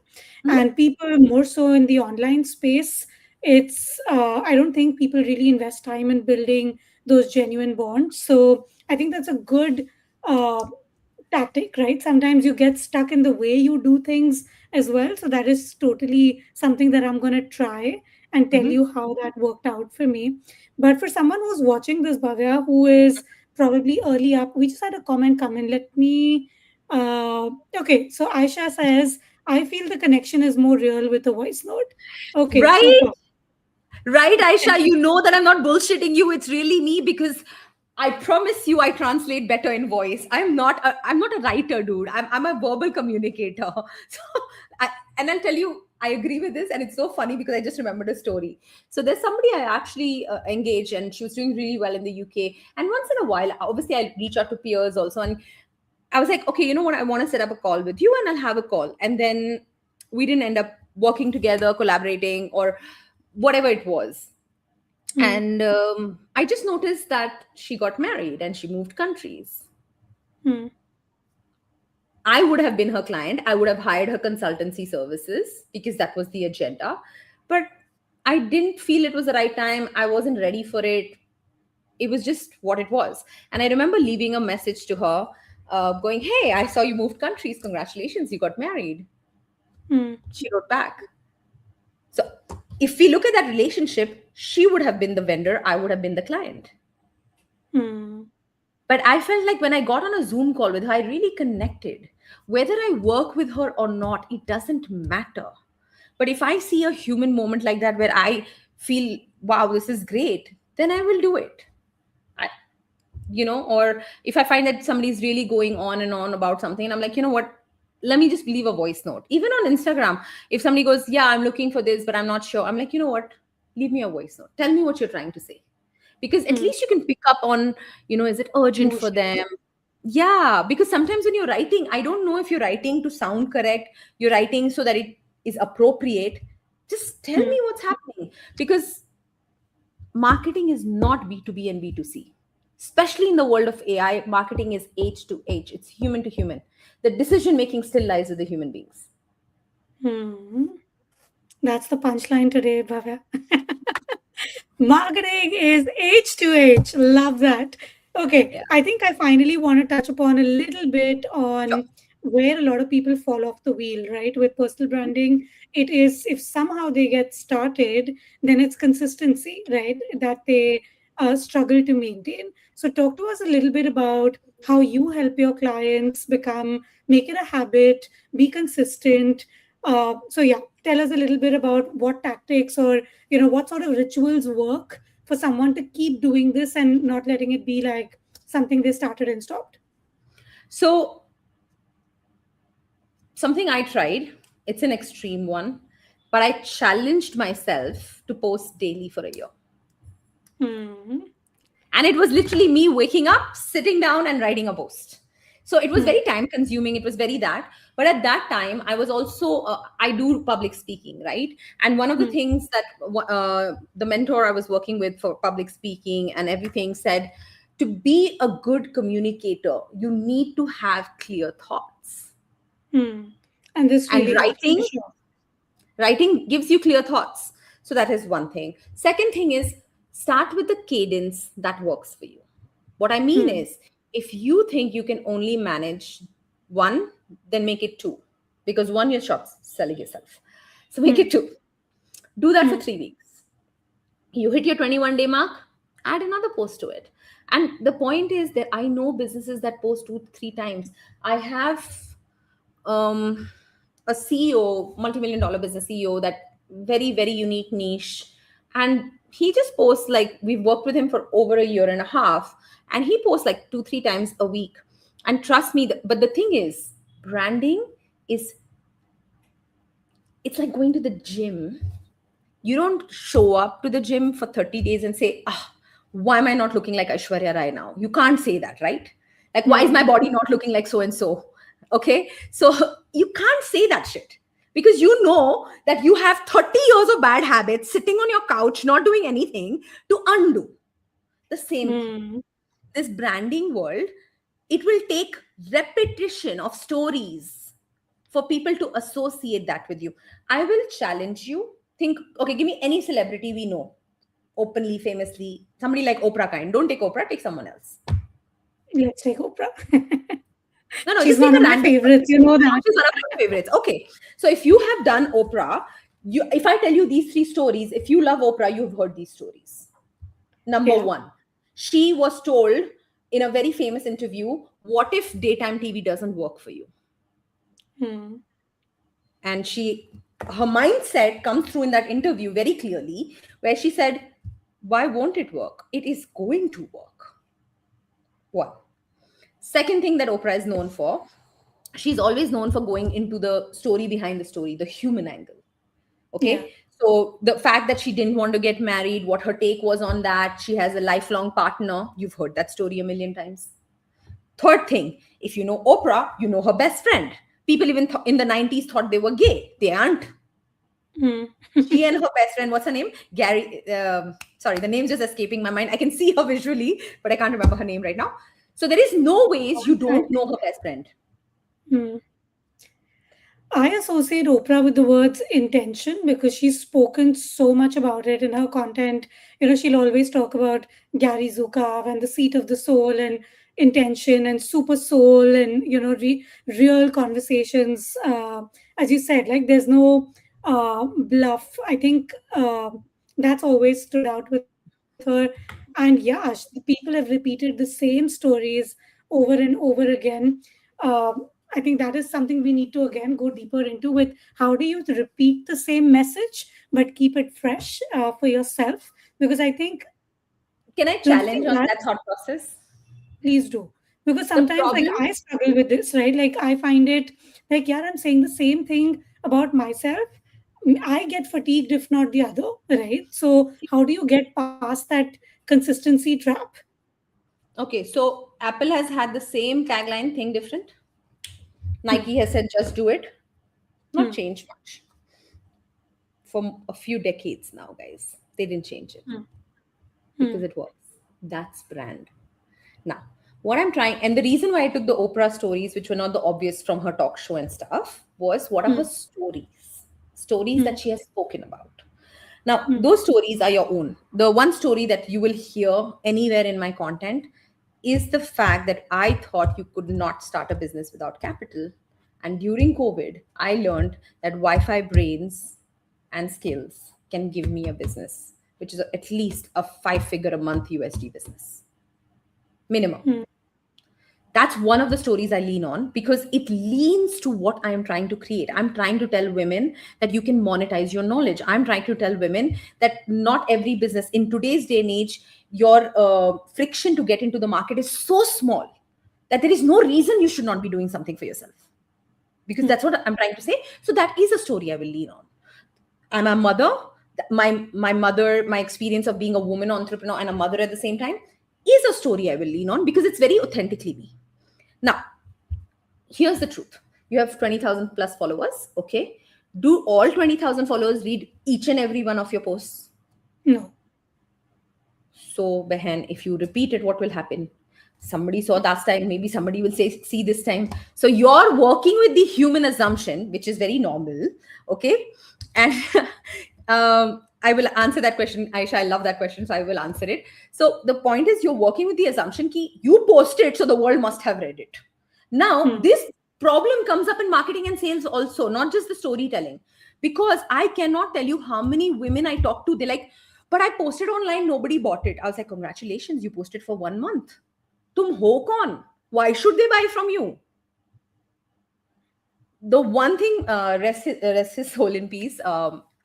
Mhm. and people more so in the online space. I don't think people really invest time in building those genuine bonds. So I think that's a good uh, tactic, right? Sometimes you get stuck in the way you do things as well. So that is totally something that I'm going to try and tell Mhm. you how that worked out for me. But for someone who's watching this, Bhavya, who is probably early up, we just had a comment come in. Let me. Okay, so Aisha says, I feel the connection is more real with a voice note. Okay, Right? super. Right, Aisha, you know that I'm not bullshitting you. It's really me because I promise you I translate better in voice. I'm not a writer, dude. I'm a verbal communicator. So I, and I'll tell you, I agree with this. And it's so funny because I just remembered a story. So there's somebody I actually engaged and she was doing really well in the UK. And once in a while, obviously I reach out to peers also. And I was like, okay, you know what? I want to set up a call with you and I'll have a call. And then we didn't end up working together, collaborating, or whatever it was. Hmm. And I just noticed that she got married and she moved countries. Hmm. I would have been her client. I would have hired her consultancy services because that was the agenda. But I didn't feel it was the right time. I wasn't ready for it. It was just what it was. And I remember leaving a message to her going, "Hey, I saw you moved countries. Congratulations, you got married." Hmm. She wrote back. So if we look at that relationship, she would have been the vendor, I would have been the client. Hmm. But I felt like when I got on a Zoom call with her, I really connected. Whether I work with her or not, it doesn't matter. But if I see a human moment like that where I feel, wow, this is great, then I will do it. I, or if I find that somebody's really going on and on about something, and I'm like, you know what? Let me just leave a voice note. Even on Instagram, if somebody goes, yeah, I'm looking for this, but I'm not sure, I'm like, you know what? Leave me a voice note. Tell me what you're trying to say, because at Hmm. least you can pick up on, is it urgent for Emotion. them? Yeah, because sometimes when you're writing, I don't know if you're writing to sound correct, you're writing so that it is appropriate. Just tell Hmm. me what's happening, because marketing is not B2B and B2C. Especially in the world of AI, marketing is H to H, it's human to human. The decision making still lies with the human beings. Hmm. That's the punchline today, Bhavya. Marketing is H to H. Love that. Okay, Yeah, I think I finally want to touch upon a little bit sure. on where a lot of people fall off the wheel, right? With personal branding, it is if somehow they get started, then it's consistency, right? That they struggle to maintain. So, talk to us a little bit about how you help your clients make it a habit, be consistent. So, tell us a little bit about what tactics or what sort of rituals work for someone to keep doing this and not letting it be like something they started and stopped. So, something I tried, it's an extreme one, but I challenged myself to post daily for a year. Hmm. And it was literally me waking up, sitting down, and writing a post. So it was Hmm. very time consuming. It was very that. But at that time, I was also, I do public speaking, right? And one of the Hmm. things that the mentor I was working with for public speaking and everything said, to be a good communicator, you need to have clear thoughts. Hmm. And this And really helps for writing sure. Writing gives you clear thoughts. So that is one thing. Second thing is, start with the cadence that works for you. What I mean Hmm. is, if you think you can only manage one, then make it two, because one, you're short selling yourself. So make Hmm. it two. Do that for Hmm. 3 weeks. You hit your 21-day mark, add another post to it. And the point is that I know businesses that post 2 3 times. I have um, a CEO, multi-million dollar business CEO, that very, very unique niche. And he just posts, like, we've worked with him for over a year and a half, and he posts like 2 3 times a week. And trust me, but the thing is, branding is, it's like going to the gym. You don't show up to the gym for 30 days and say, why am I not looking like Aishwarya Rai now? You can't say that, right? Like, why is my Hmm. body not looking like so and so? Okay. So you can't say that shit, because you know that you have 30 years of bad habits sitting on your couch, not doing anything to undo. The same thing. Hmm. This branding world, it will take repetition of stories for people to associate that with you. I will challenge you. Think, okay, give me any celebrity we know, openly, famously, somebody like Oprah kind. Don't take Oprah, take someone else. Let's take Oprah. No, no, She's just take one a of my random favorites, person. you know that. She's one of my favorites. Okay. So if you have done Oprah, if I tell you these three stories, if you love Oprah, you've heard these stories. Number Yeah. one, she was told in a very famous interview, what if daytime TV doesn't work for you? Hmm. And her mindset comes through in that interview very clearly, where she said, why won't it work? It is going to work. One. Second thing that Oprah is known for, she's always known for going into the story behind the story, the human angle. Yeah. Okay. So the fact that she didn't want to get married, what her take was on that, she has a lifelong partner. You've heard that story a million times. Third thing, if you know Oprah, you know her best friend. People even in the 90s thought they were gay. They aren't. Hmm. She and her best friend, what's her name? Gary. Sorry, the name's just escaping my mind. I can see her visually, but I can't remember her name right now. So there is no ways you I don't know think. her best friend. Hmm. I associate Oprah with the words intention because she's spoken so much about it in her content. She'll always talk about Gary Zukav and the seat of the soul and intention and super soul and, real conversations. As you said, like there's no bluff. I think that's always stood out with her. And yeah, the people have repeated the same stories over and over again. I think that is something we need to again go deeper into with how do you repeat the same message but keep it fresh for yourself? Because I think Can I don't you challenge think on that that thought process? please do? Because The sometimes like problem, I struggle with this, right? Like I find it like yeah, I'm saying the same thing about myself. I get fatigued if not the other, right? So how do you get past that consistency trap? okay, so Apple has had the same tagline, thing different. Hmm. Nike has said, just do it. Not Hmm. change much for a few decades now, guys. They didn't change it Hmm. because Hmm. it works. That's brand. Now, what I'm trying, and the reason why I took the Oprah stories, which were not the obvious from her talk show and stuff, was what are Hmm. her stories? Stories Hmm. that she has spoken about. Now, Hmm. those stories are your own. The one story that you will hear anywhere in my content is the fact that I thought you could not start a business without capital. And during COVID, I learned that Wi Fi brains and skills can give me a business, which is at least a 5 figure a month USD business minimum. Hmm. That's one of the stories I lean on because it leans to what I am trying to create. I'm trying to tell women that you can monetize your knowledge. I'm trying to tell women that not every business in today's day and age, your friction to get into the market is so small that there is no reason you should not be doing something for yourself, because Hmm. that's what I'm trying to say. So that is a story I will lean on. I'm a mother. My mother, my experience of being a woman entrepreneur and a mother at the same time is a story I will lean on because it's very authentically me. Now, here's the truth. You have 20,000 plus followers. Okay. Do all 20,000 followers read each and every one of your posts? No. So, Behan, if you repeat it, what will happen? Somebody saw last time, maybe somebody will say, see this time. So, you're working with the human assumption, which is very normal. Okay. And I will answer that question, Aisha. I love that question. So, I will answer it. So, the point is, you're working with the assumption key, you posted, so the world must have read it. Now, Hmm. this problem comes up in marketing and sales also, not just the storytelling. Because I cannot tell you how many women I talk to, they're like, but I posted online, nobody bought it. I was like, congratulations, you posted for 1 month. Tum ho kon? Why should they buy from you? The one thing, rest his soul in peace,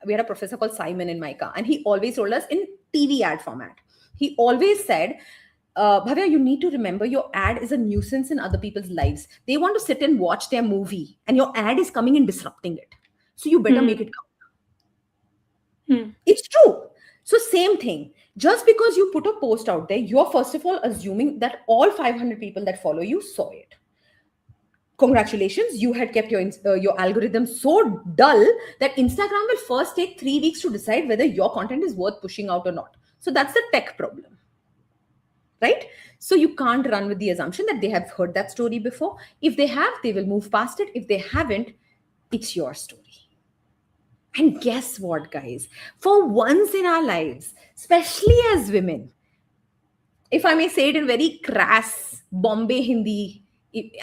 we had a professor called Simon in Micah, and he always told us in TV ad format. He always said, Bhavya, you need to remember your ad is a nuisance in other people's lives. They want to sit and watch their movie, and your ad is coming and disrupting it. So you better make Hmm. it count. Hmm. It's true. So, same thing. Just because you put a post out there, you're first of all assuming that all 500 people that follow you saw it. Congratulations, you had kept your algorithm so dull that Instagram will first take 3 weeks to decide whether your content is worth pushing out or not. So that's the tech problem, right? So you can't run with the assumption that they have heard that story before. If they have, they will move past it. If they haven't, it's your story. And guess what, guys? For once in our lives, especially as women, if I may say it in very crass Bombay Hindi,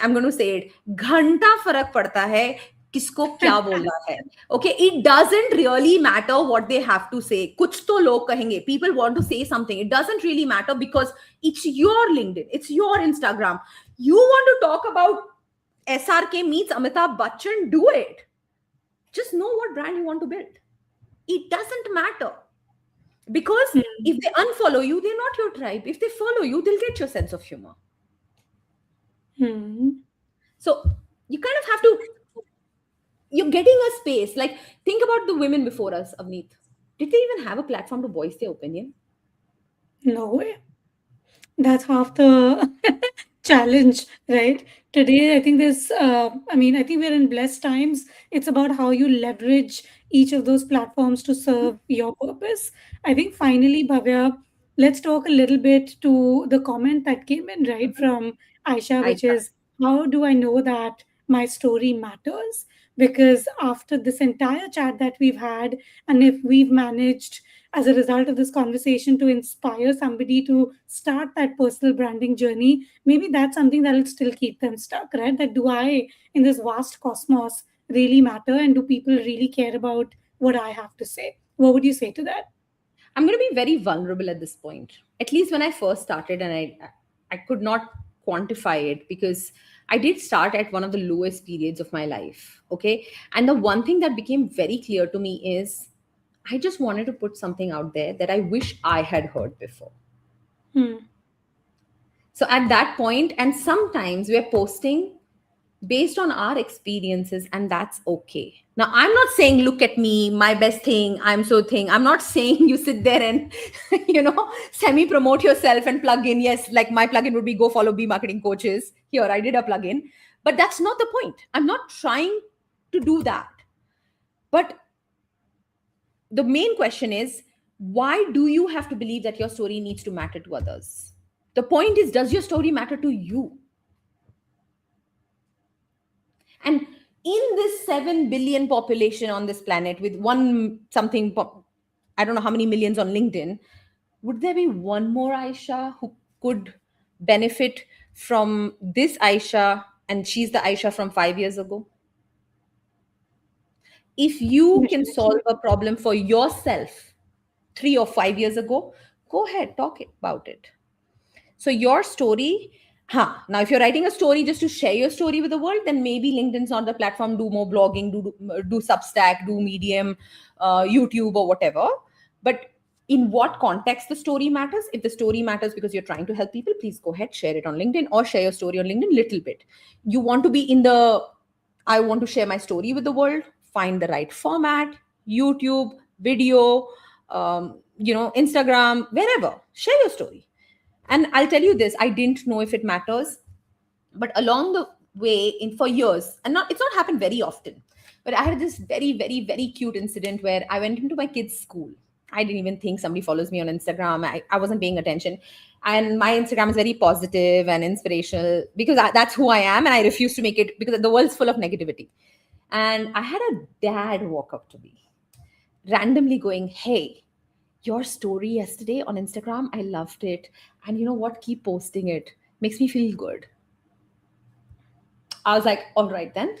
I'm going to say it, घंटा फर्क पड़ता है किसको क्या बोलना है. Okay, it doesn't really matter what they have to say. कुछ तो लोग कहेंगे. People want to say something. It doesn't really matter because it's your LinkedIn, it's your Instagram. You want to talk about SRK meets Amitabh Bachchan, do it. Just know what brand you want to build. It doesn't matter. Because Hmm. if they unfollow you, they're not your tribe. If they follow you, they'll get your sense of humor. Hmm. So you kind of have to, you're getting a space. Like, think about the women before us, Avneet. Did they even have a platform to voice their opinion? No way. That's half the challenge, right? Today, I think there's, I mean, I think we're in blessed times. It's about how you leverage each of those platforms to serve your purpose. I think finally, Bhavya, let's talk a little bit to the comment that came in, right, Mhm. from Aisha, which Aisha. is, how do I know that my story matters? Because after this entire chat that we've had, and if we've managed as a result of this conversation to inspire somebody to start that personal branding journey, maybe that's something that'll still keep them stuck, right? That do I, in this vast cosmos, really matter? And do people really care about what I have to say? What would you say to that? I'm going to be very vulnerable at this point. At least when I first started, and I could not quantify it because I did start at one of the lowest periods of my life. Okay, and the one thing that became very clear to me is I just wanted to put something out there that I wish I had heard before. Hmm. So at that point, and sometimes we're posting based on our experiences, and that's okay. Now I'm not saying look at me, my best thing, I'm so thing. I'm not saying you sit there and semi promote yourself and plug in. Yes, like my plugin would be go follow B marketing coaches. Here I did a plugin, but that's not the point. I'm not trying to do that. But the main question is, why do you have to believe that your story needs to matter to others? The point is, does your story matter to you? And in this 7 billion population on this planet with one something, I don't know how many millions on LinkedIn, would there be one more Aisha who could benefit from this Aisha, and she's the Aisha from 5 years ago? If you can solve a problem for yourself 3 or 5 years ago, go ahead, talk about it. So your story, now if you're writing a story just to share your story with the world, then maybe LinkedIn's not the platform. Do more blogging, do Substack, do Medium, YouTube, or whatever. But in what context the story matters? If the story matters because you're trying to help people, please go ahead, share it on LinkedIn, or share your story on LinkedIn little bit. You want to be in the I want to share my story with the world. Find the right format, YouTube, video, Instagram, wherever. Share your story. And I'll tell you this, I didn't know if it matters, but along the way, in for years, and not it's not happened very often, but I had this very, very, very cute incident where I went into my kid's school. I didn't even think somebody follows me on Instagram. I wasn't paying attention. And my Instagram is very positive and inspirational because that's who I am. And I refuse to make it because the world's full of negativity. And I had a dad walk up to me, randomly going, "Hey, your story yesterday on Instagram, I loved it. And you know what? Keep posting it. Makes me feel good." I was like, all right then.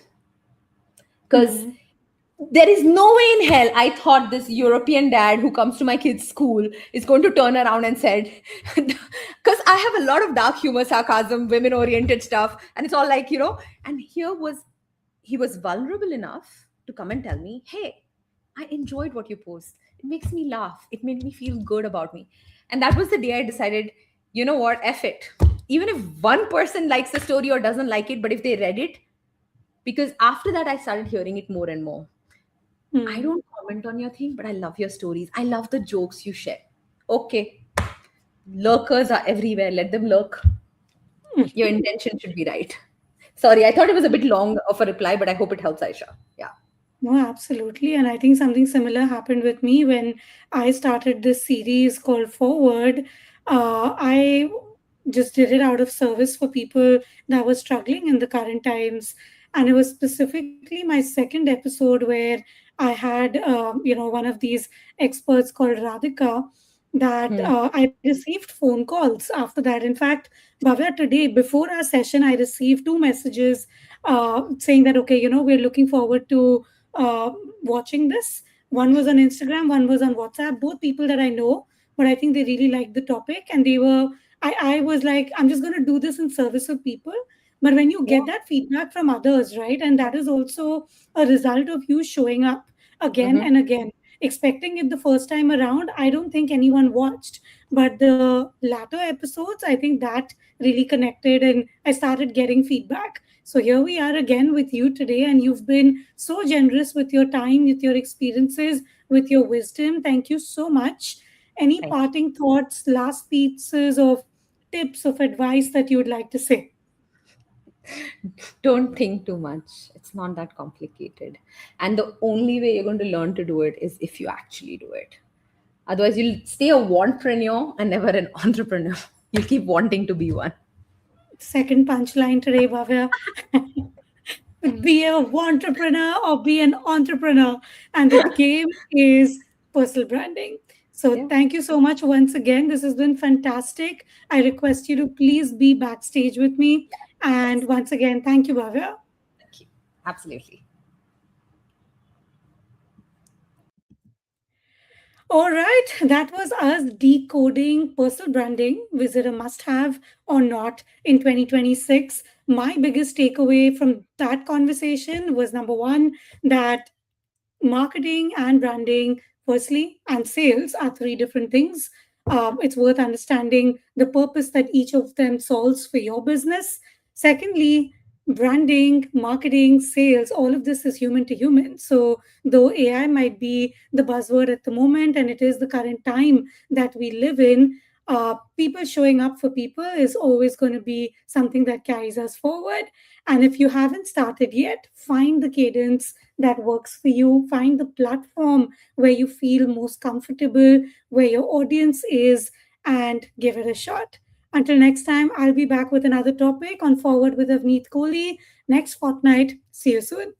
Because Hmm. there is no way in hell I thought this European dad who comes to my kid's school is going to turn around and said, because I have a lot of dark humor, sarcasm, women oriented stuff. And it's all like, and he was vulnerable enough to come and tell me, "Hey, I enjoyed what you post. It makes me laugh. It made me feel good about me." And that was the day I decided, you know what, F it. Even if one person likes the story or doesn't like it, but if they read it, because after that, I started hearing it more and more. I Hmm. don't comment on your thing, but I love your stories. I love the jokes you share. Okay, lurkers are everywhere. Let them lurk. Your intention should be right. Sorry, I thought it was a bit long of a reply, but I hope it helps, Aisha. Yeah. No, absolutely. And I think something similar happened with me when I started this series called Forward. I just did it out of service for people that were struggling in the current times. And it was specifically my second episode where I had, one of these experts called Radhika that Hmm. I received phone calls after that. In fact, Bhavya, today, before our session, I received two messages saying that, okay, we're looking forward to uh, watching this. One was on Instagram, one was on WhatsApp, both people that I know, but I think they really liked the topic and they were. I was like, I'm just going to do this in service of people. But when you Yeah. get that feedback from others, right, and that is also a result of you showing up again Mm-hmm. and again, expecting it the first time around, I don't think anyone watched. But the latter episodes, I think that really connected and I started getting feedback. So here we are again with you today, and you've been so generous with your time, with your experiences, with your wisdom. Thank you so much. Any Thank you. parting thoughts, last pieces of tips of advice that you would like to say? Don't think too much. It's not that complicated. And the only way you're going to learn to do it is if you actually do it. Otherwise, you'll stay a wantrepreneur and never an entrepreneur. You'll keep wanting to be one. Second punchline today, Bhavya. Be a entrepreneur or be an entrepreneur. And the game is personal branding. So Yeah. thank you so much once again. This has been fantastic. I request you to please be backstage with me. And Yes. once again, thank you, Bhavya. Thank you. Absolutely. All right, that was us decoding personal branding. Was it a must have or not in 2026? My biggest takeaway from that conversation was number one, that marketing and branding, firstly, and sales are three different things. It's worth understanding the purpose that each of them solves for your business. Secondly, branding, marketing, sales, all of this is human to human. So, though AI might be the buzzword at the moment and it is the current time that we live in, people showing up for people is always going to be something that carries us forward. And if you haven't started yet, find the cadence that works for you. Find the platform where you feel most comfortable, where your audience is, and give it a shot. Until next time, I'll be back with another topic on Forward with Avneet Kohli next fortnight. See you soon.